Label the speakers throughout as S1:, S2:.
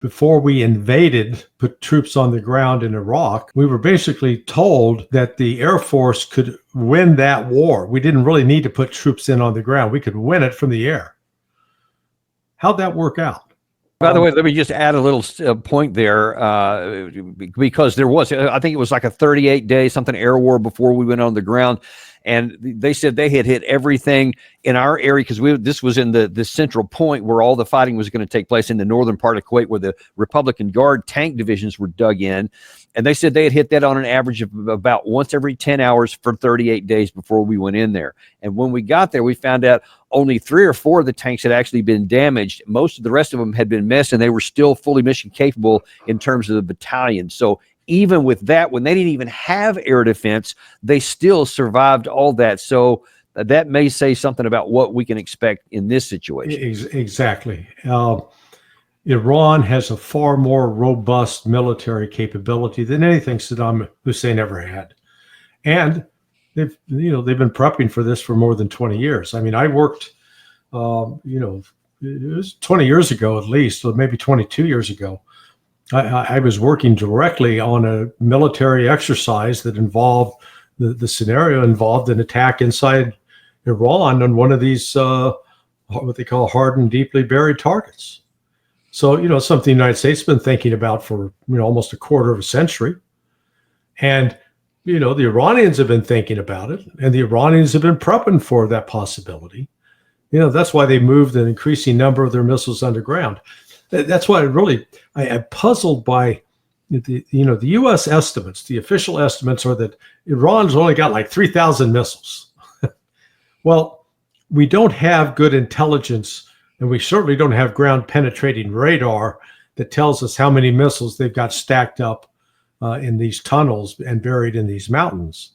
S1: before we invaded, put troops on the ground in Iraq, we were basically told that the Air Force could win that war. We didn't really need to put troops in on the ground. We could win it from the air. How'd that work out?
S2: By the way, let me just add a little point there, because there was, I think it was like a 38-day something air war before we went on the ground. And they said they had hit everything in our area, because this was in the central point where all the fighting was going to take place in the northern part of Kuwait, where the Republican Guard tank divisions were dug in. And they said they had hit that on an average of about once every 10 hours for 38 days before we went in there. And when we got there, we found out only 3 or 4 of the tanks had actually been damaged. Most of the rest of them had been missed, and they were still fully mission capable in terms of the battalion. So even with that, when they didn't even have air defense, they still survived all that. So that may say something about what we can expect in this situation.
S1: Exactly. Iran has a far more robust military capability than anything Saddam Hussein ever had. And they've been prepping for this for more than 20 years. I mean, I worked, it was 20 years ago at least, or maybe 22 years ago. I was working directly on a military exercise that involved, the scenario involved an attack inside Iran on one of these, what they call hardened, deeply buried targets. So, something the United States has been thinking about for, almost a quarter of a century. And, the Iranians have been thinking about it, and the Iranians have been prepping for that possibility. That's why they moved an increasing number of their missiles underground. That's why I'm puzzled by the U.S. estimates. The official estimates are that Iran's only got like 3,000 missiles. Well, we don't have good intelligence, and we certainly don't have ground penetrating radar that tells us how many missiles they've got stacked up in these tunnels and buried in these mountains.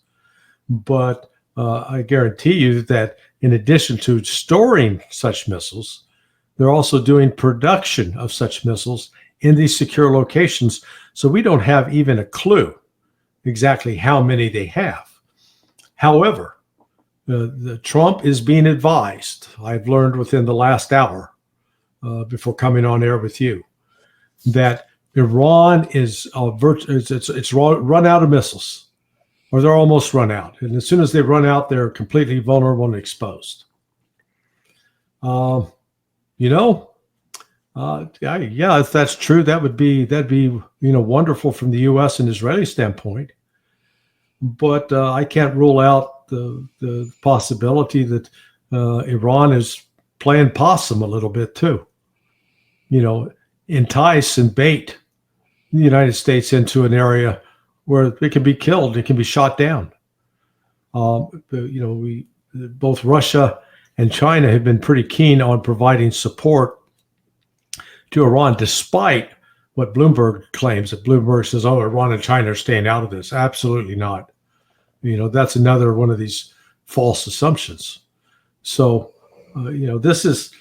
S1: But I guarantee you that in addition to storing such missiles, they're also doing production of such missiles in these secure locations. So we don't have even a clue exactly how many they have. However, the Trump is being advised, I've learned within the last hour before coming on air with you, that Iran is it's run out of missiles, or they're almost run out. And as soon as they run out, they're completely vulnerable and exposed. If that's true, that'd be wonderful from the U.S. and Israeli standpoint. But I can't rule out the possibility that Iran is playing possum a little bit too. Entice and bait the United States into an area where it can be killed, it can be shot down. Both Russia and China have been pretty keen on providing support to Iran, despite what Bloomberg claims. That Bloomberg says, "Oh, Iran and China are staying out of this." Absolutely not. That's another one of these false assumptions. So, this is,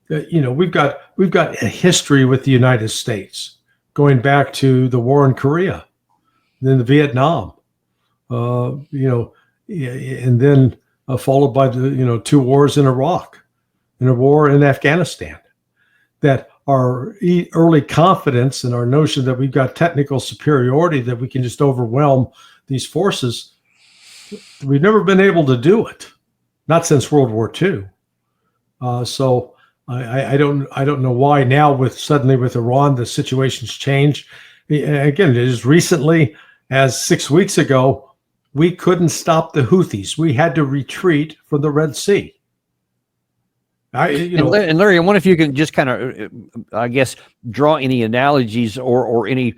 S1: we've got a history with the United States going back to the war in Korea, then the Vietnam, and then followed by the 2 wars in Iraq and a war in Afghanistan. That our early confidence and our notion that we've got technical superiority, that we can just overwhelm these forces, we've never been able to do it, not since World War II. So I don't know why now suddenly with Iran the situation's changed. Again, as recently as 6 weeks ago, we couldn't stop the Houthis. We had to retreat from the Red Sea.
S2: And Larry, I wonder if you can just kind of, I guess, draw any analogies or any,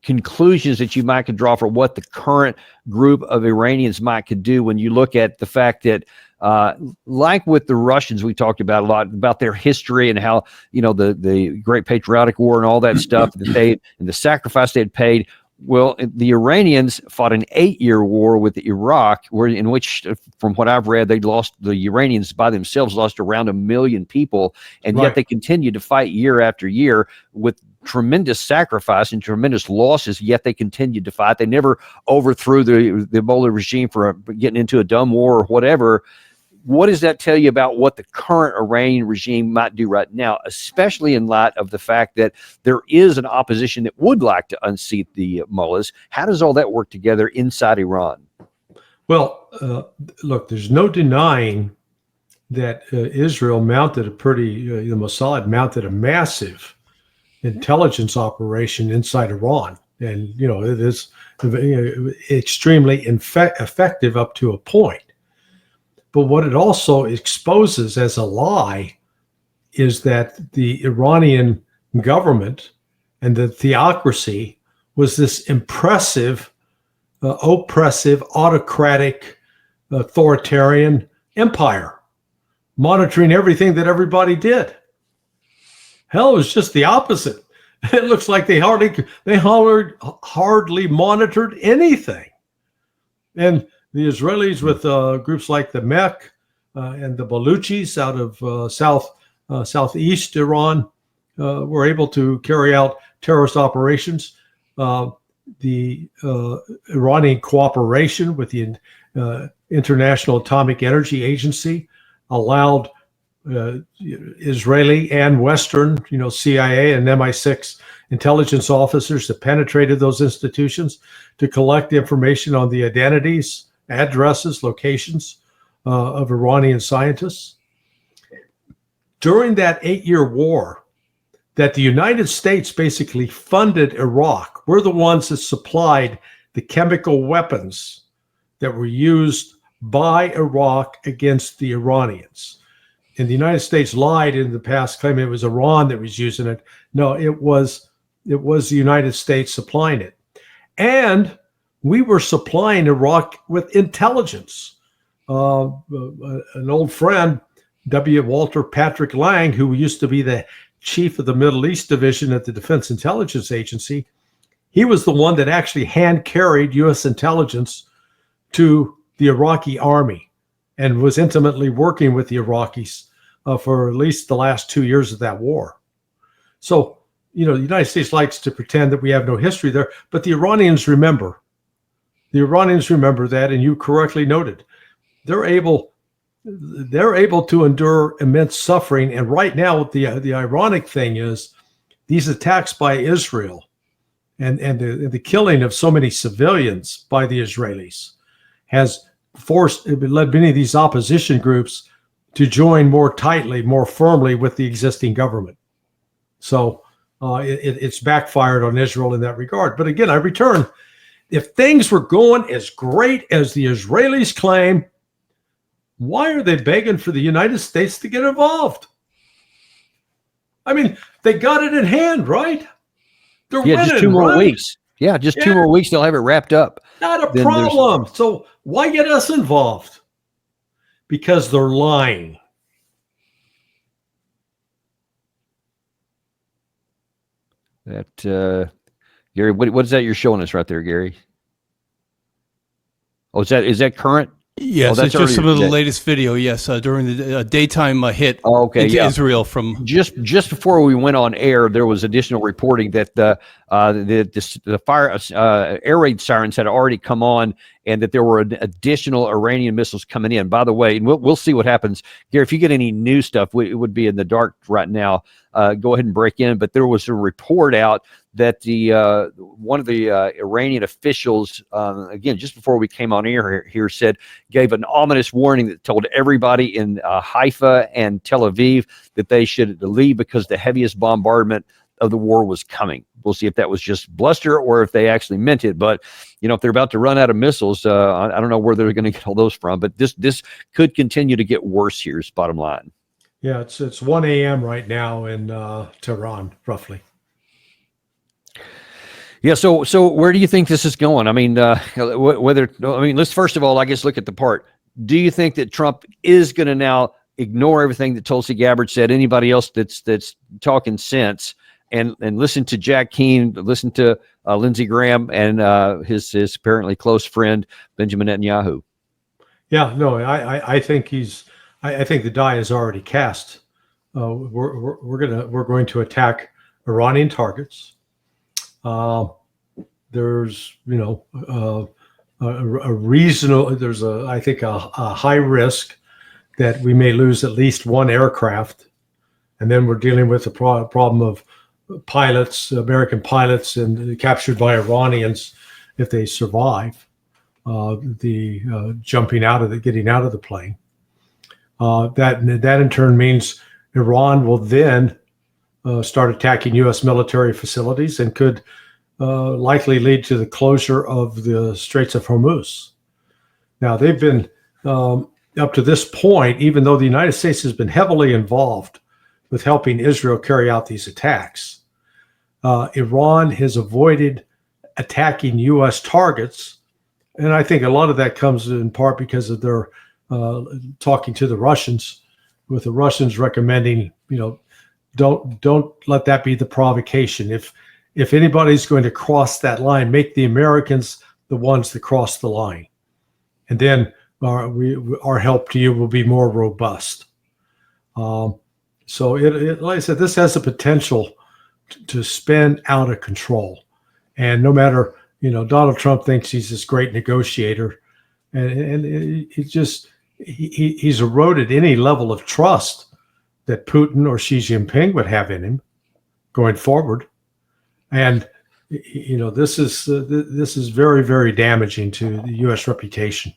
S2: conclusions that you might could draw for what the current group of Iranians might could do when you look at the fact that, like with the Russians, we talked about a lot about their history and how, the Great Patriotic War and all that stuff and the sacrifice they had paid. Well, the Iranians fought an 8-year war with Iraq, in which, from what I've read, the Iranians by themselves lost around 1 million people, and yet they continued to fight year after year with tremendous sacrifice and tremendous losses, yet they continued to fight. They never overthrew the Ebola regime for getting into a dumb war or whatever. what does that tell you about what the current Iranian regime might do right now, especially in light of the fact that there is an opposition that would like to unseat the mullahs? How does all that work together inside Iran?
S1: Well, look, there's no denying that Israel mounted the Mossad mounted a massive intelligence operation inside Iran. And, it is extremely effective up to a point. But what it also exposes as a lie is that the Iranian government and the theocracy was this impressive, oppressive, autocratic, authoritarian empire, monitoring everything that everybody did. Hell, it was just the opposite. It looks like they hardly monitored anything. And the Israelis with groups like the Mech and the Baluchis out of southeast Iran were able to carry out terrorist operations. The Iranian cooperation with the International Atomic Energy Agency allowed Israeli and Western, CIA and MI6 intelligence officers that penetrated those institutions to collect information on the identities, addresses, locations of Iranian scientists. During that 8-year war that the United States basically funded Iraq, we're the ones that supplied the chemical weapons that were used by Iraq against the Iranians. And the United States lied in the past, claiming it was Iran that was using it. No, it was the United States supplying it. And we were supplying Iraq with intelligence. An old friend, W. Walter Patrick Lang, who used to be the chief of the Middle East Division at the Defense Intelligence Agency, he was the one that actually hand-carried U.S. intelligence to the Iraqi army and was intimately working with the Iraqis for at least the last 2 years of that war. So, the United States likes to pretend that we have no history there, but the Iranians remember. The Iranians remember that, and you correctly noted. They're able to endure immense suffering. And right now, the ironic thing is these attacks by Israel and the killing of so many civilians by the Israelis has led many of these opposition groups to join more tightly, more firmly with the existing government. So it's backfired on Israel in that regard. But again, I return. If things were going as great as the Israelis claim, why are they begging for the United States to get involved? I mean, they got it in hand, right? They're winning,
S2: just 2 more
S1: right?
S2: weeks. Yeah, just 2 more weeks, they'll have it wrapped up.
S1: Not a problem. So why get us involved? Because they're lying.
S2: That Gary, what is that you're showing us right there, Gary? Oh, is that current?
S3: Yes, it's just some of the latest video. Yes, during the daytime hit into Israel from
S2: just before we went on air, there was additional reporting that the fire air raid sirens had already come on, and that there were additional Iranian missiles coming in. By the way, and we'll see what happens, Gary. If you get any new stuff, it would be in the dark right now. Go ahead and break in. But there was a report out that one of the Iranian officials, again, just before we came on air here, gave an ominous warning that told everybody in Haifa and Tel Aviv that they should leave because the heaviest bombardment of the war was coming. We'll see if that was just bluster or if they actually meant it. But if they're about to run out of missiles, I don't know where they're going to get all those from. But this could continue to get worse. Here's bottom line.
S1: Yeah, it's 1 a.m. right now in Tehran, roughly.
S2: Yeah. So where do you think this is going? I mean, let's first of all, I guess, look at the part. Do you think that Trump is going to now ignore everything that Tulsi Gabbard said? Anybody else that's talking sense and listen to Jack Keane, listen to Lindsey Graham and his apparently close friend Benjamin Netanyahu?
S1: Yeah. No, I think I think the die is already cast. We're going to attack Iranian targets. There's, a reasonable, I think a high risk that we may lose at least one aircraft. And then we're dealing with the problem of pilots, American pilots, and captured by Iranians if they survive jumping out of getting out of the plane. That in turn means Iran will then start attacking U.S. military facilities and could likely lead to the closure of the Straits of Hormuz. Now, they've been, up to this point, even though the United States has been heavily involved with helping Israel carry out these attacks, Iran has avoided attacking U.S. targets. And I think a lot of that comes in part because of their talking to the Russians, with the Russians recommending, don't let that be the provocation. If anybody's going to cross that line, make the Americans the ones that cross the line. And then our help to you will be more robust. So like I said, this has the potential to spin out of control. And no matter, Donald Trump thinks he's this great negotiator, and he's eroded any level of trust that Putin or Xi Jinping would have in him going forward. And, this is very, very damaging to the U.S. reputation.